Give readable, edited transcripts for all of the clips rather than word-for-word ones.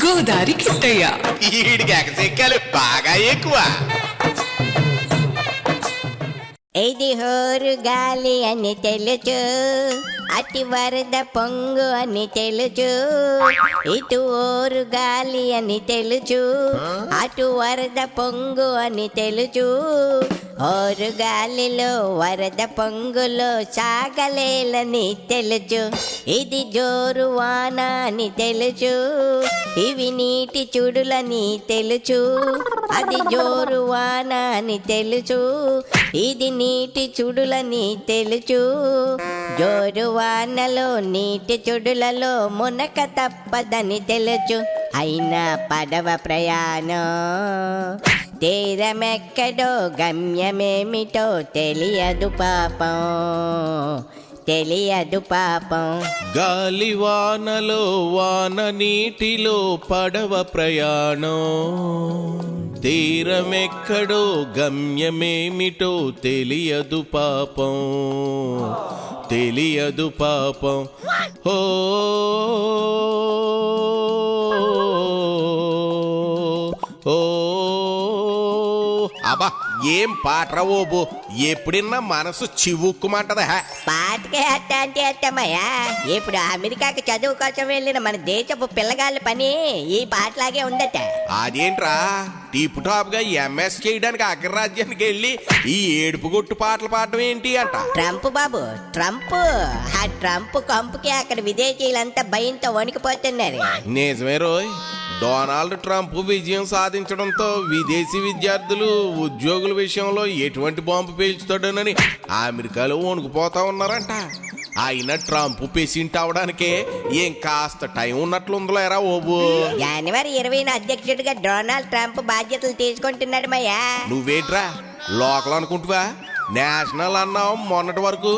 గోదారి కిట్టయ్య. ఈడికి ఎగసెక్కాలి బాగా ఎక్కువ. ఇది హోరు గాలి అని తెలుచు, అతి వరద పొంగు అని తెలుచు. ఇటు ఓరు గాలి అని తెలుచు, అటు వరద పొంగు అని తెలుచు. ఓరు గాలిలో వరద పొంగులో సాగలేలని తెలుచు. ఇది జోరు వాన అని తెలుచు, ఇవి నీటి చుడులని తెలుచు. అది జోరు వాన అని తెలుచు, ఇది నీటి చుడులని తెలుచు. జోరు వానలో నీటి చుడులలో మునక తప్పదని తెలుచు. అయినా పడవ ప్రయాణం తీరమెక్కడో గమ్యమేమిటో తెలియదు పాపం, తెలియదు పాపం. గాలి వానలో వాన నీటిలో పడవ ప్రయాణం, తీరమెక్కడో గమ్యమేమిటో తెలియదు పాపం, తెలియదు పాపం. ఓ ఓ అబ్బా ఏం పాటరా ఓబు, ఎప్పుడిన్నా మనసు చివుక్కుమంటదా. పాటకే అట్ట అంటే అట్టమ్మయ్యా. ఇప్పుడు అమెరికాకి చదువు కోసం వెళ్ళిన మన దేశపు పిల్లగాళ్ళ పని ఈ పాటలాగే ఉందట. అదేంట్రా టిప్ టాప్ గా ఎంఎస్ చేయడానికి అగ్రరాజ్యానికి వెళ్ళి ఈ ఏడుపు కొట్టు పాటలు పాడటం ఏంటి అంట. ట్రంప్ బాబు, ట్రంప్. ఆ ట్రంప్ కంపుకి అక్కడ విదేశీయులంతా భయంతో వణికిపోతున్నారు. నిజమే రోయ్, డొనాల్డ్ ట్రంప్ విజయం సాధించడంతో విదేశీ విద్యార్థులు ఉద్యోగుల విషయంలో ఎటువంటి బాంబు పేల్చుతాడోనని అమెరికాలో వణుకుపోతా ఉన్నారంట. అయినా ట్రంప్ పేషెంట్ అవడానికే ఏం కాస్త టైం ఉన్నట్లుందిలేరా ఓబు. జనవరి 20న అధ్యక్షుడిగా డొనాల్డ్ ట్రంప్ బాధ్యతలు తీసుకుంటున్నాడు మయ్యా. నువ్వేంట్రా లోకల్ అనుకుంటువా? నేషనల్ అన్నావు మొన్నటి వరకు,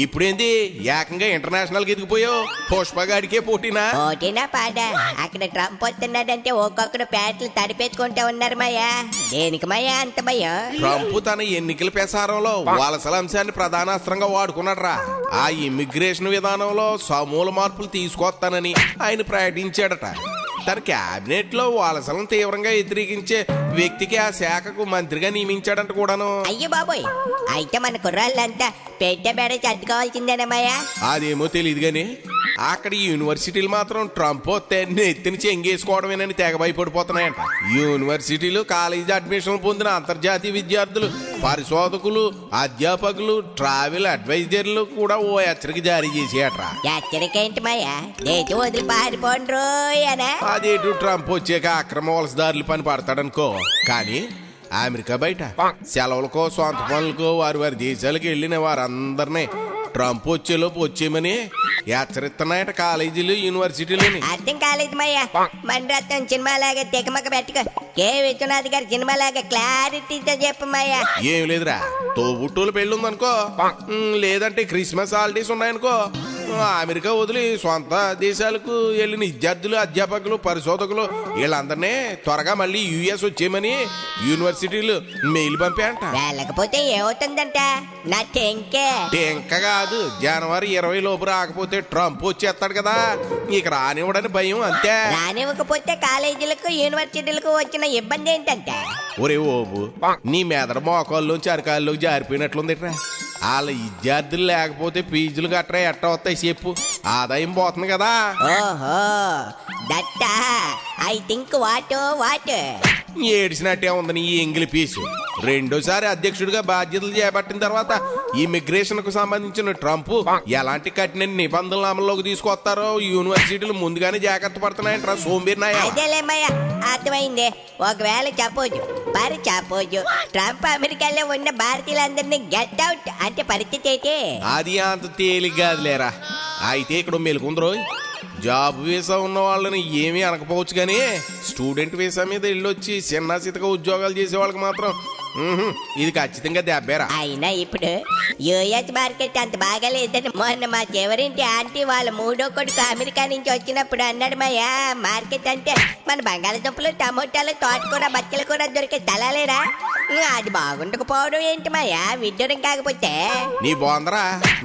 ఇప్పుడేంది ఏకంగా ఇంటర్నేషనల్ కి ఎదిగిపోయావు. పుష్పగాడికే పోటీనా? పోటీనా పాడా. అక్కడ ట్రంప్ వస్తున్నాడంటే ఒక్కొక్కడు ప్యాట్లు తడిపేసుకుంటా ఉన్నారు మయ్యా. దేనికి మయ్యా అంత భయం? ట్రంప్ తన ఎన్నికల ప్రచారంలో వలసల అంశాన్ని ప్రధానాస్త్రంగా వాడుకున్నాడ్రా. ఆ ఇమ్మిగ్రేషన్ విధానంలో సమూల మార్పులు తీసుకొస్తానని ఆయన ప్రకటించాడట. తన క్యాబినెట్ లో వలసలను తీవ్రంగా వ్యతిరేకించే వ్యక్తికి ఆ శాఖకు మంత్రిగా నియమించాడంట కూడాను. అయ్యో బాబోయ్, అయితే మన కుర్రాళ్ళంతా పెట్ట బెడ చదువుకోవాల్సిందేనమ్మయ్యా. అదేమో తెలియదు గాని అక్కడ యూనివర్సిటీలు మాత్రం ట్రంప్ ఎత్తిని చెంగేసుకోవడమేనని తెగ భయపడిపోతున్నాయంట. యూనివర్సిటీలు కాలేజీ అడ్మిషన్ పొందిన అంతర్జాతీయ విద్యార్థులు, పరిశోధకులు, అధ్యాపకులు, ట్రావెల్ అడ్వైజర్లు కూడా ఓ హెచ్చరిక జారీ చేసేయట్రా. హెచ్చరిక ఏంటి మాయా? దేశం వదిలి పారిపోండ్రోయనా? అదేటు ట్రంప్ వచ్చాక అక్రమ వలసదారులు పని పడతాడనుకో. కానీ అమెరికా బయట సెలవులకో సొంత పనులకో వారి వారి దేశాలకు వెళ్ళిన వారందరినీ ట్రంప్ వచ్చేలోపు వచ్చేయమని హెచ్చరిస్తున్నాయట కాలేజీలు యూనివర్సిటీలు. అర్థం కాలేదు మయ్యా. మణిరత్నం సినిమాలాగా తెగమక పెట్టుకో. కే విశ్వనాథ్ గారి సినిమాలాగా క్లారిటీతో చెప్పమయ్యా. ఏం లేదురా, తోబుట్టూలు పెళ్ళుందనుకో, లేదంటే క్రిస్మస్ హాలిడేస్ ఉన్నాయనుకో, అమెరికా వదిలి సొంత దేశాలకు వెళ్ళిన విద్యార్థులు, అధ్యాపకులు, పరిశోధకులు వీళ్ళందరినీ త్వరగా మళ్ళీ యుఎస్ వచ్చేయమని యూనివర్సిటీలు మెయిల్ పంపాయంట. వెళ్ళకపోతే ఏమవుతుందంట? నా టెంక కాదు, జనవరి 20 లోపు రాకపోతే ట్రంప్ వచ్చేస్తాడు కదా, నీకు రానివ్వడని భయం అంతే. రానివ్వకపోతే కాలేజీలకు యూనివర్సిటీలకు వచ్చిన ఇబ్బంది ఏంటంటే? ఒరే ఓబు, నీ మెదడు మోకాల్లోంచి అరకాల్లోకి జారిపోయినట్లుందిట్రా. వాళ్ళ విద్యార్థులు లేకపోతే ఫీజులు గట్రా ఎట్ట వస్తాయి చెప్పు? ఆదాయం పోతుంది కదా. ఓహో దట్టా. I think what. ఏడిసినట్టే ఉంది నీ ఎంగిలి పీసు. రెండోసారి అధ్యక్షుడిగా బాధ్యతలు చేపట్టిన తర్వాత ఇమిగ్రేషన్ కు సంబంధించిన ట్రంప్ ఎలాంటి కఠిన నిబంధనలు అమల్లోకి తీసుకొస్తారో యూనివర్సిటీలు ముందుగానే జాగ్రత్త పడుతున్నాయంటారా సోంబేరినాయ. అదేలేమయ్యా, అర్థమైంది. ఒకవేళ చెప్పొచ్చు ట్రంప్ అమెరికాలో ఉన్న భారతీయులందరినీ గెట్ అవుట్ అంటే పరిస్థితి ఏంటి? అది అంత తేలిక కాదులేరా. అయితే ఇక్కడ మెలుకుందరో, జాబ్ వీసా ఉన్న వాళ్ళని ఏమీ అనకపోవచ్చు కానీ స్టూడెంట్ వీసా మీద వెళ్ళొచ్చి చిన్న చితక ఉద్యోగాలు చేసే వాళ్ళకి మాత్రం ఇది ఖచ్చితంగా దెబ్బేరా. అయినా ఇప్పుడు యుఎస్ మార్కెట్ అంత బాగా లేదని మొన్న మా చివరింటి ఆంటీ వాళ్ళ మూడో కొడుకు అమెరికా నుంచి వచ్చినప్పుడు అన్నాడు మాయా, మార్కెట్ అంటే మన బంగాళదుంపలు, టమోటాలు, తోటకూర, బచ్చల కూర దొరికే స్థలాలేరా, అది బాగుండకపోవడం ఏంటి మాయా, విడ్డూరం కాకపోతే.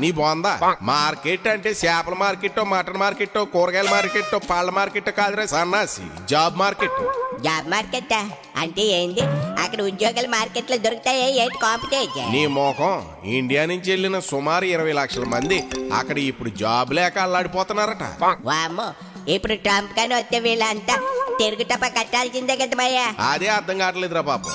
నీ బోందా మార్కెట్ అంటే చేపల మార్కెట్, మటన్ మార్కెట్, కూరగాయల మార్కెట్, పళ్ళ మార్కెట్ కాదురా సన్నాసి, జాబ్ మార్కెట్. జాబ్ మార్కెట్ అంటే ఏంది? అక్కడ ఉద్యోగాల మార్కెట్లో దొరుకుతాయి, ఏంటి కాంపిటేషన్? నీ మోహం, ఇండియా నుంచి వెళ్ళిన సుమారు 20 లక్షల మంది అక్కడ ఇప్పుడు జాబ్ లేక అల్లాడిపోతున్నారట. వామ్మో, ఇప్పుడు ట్రంప్ కానీ వస్తే వీళ్ళంతా తిరుగుటప్ప కట్టాల్సిందే కదా భయ్యా. అదే అర్థం కావట్లేదురా పాపం.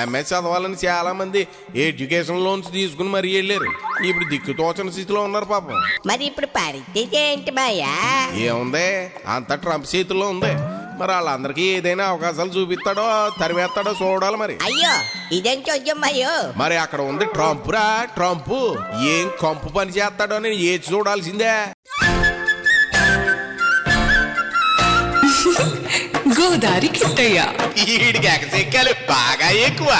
ఎంఎస్ చదవాలని చాలా మంది ఎడ్యుకేషన్ లోన్స్ తీసుకుని మరీ వెళ్ళారు. ఇప్పుడు దిక్కుతోచని స్థితిలో ఉన్నారు పాపం. మరి ఇప్పుడు పరిస్థితి ఏంటి భయ్యా? ఏముంది, అంతా ట్రంప్ చేతుల్లో ఉంది. మరి వాళ్ళందరికీ ఏదైనా అవకాశాలు చూపిస్తాడో తరిమేస్తాడో చూడాలి మరి. అయ్యో, ఇదేం చూద్దాం అయ్యో. మరి అక్కడ ఉంది ట్రంప్ రా, ట్రంప్ ఏం కంపు పని చేస్తాడో అని ఏది చూడాల్సిందే. గోదారి కిట్టయ్య వీడికి ఎగసెక్కాలి బాగా ఎక్కువ.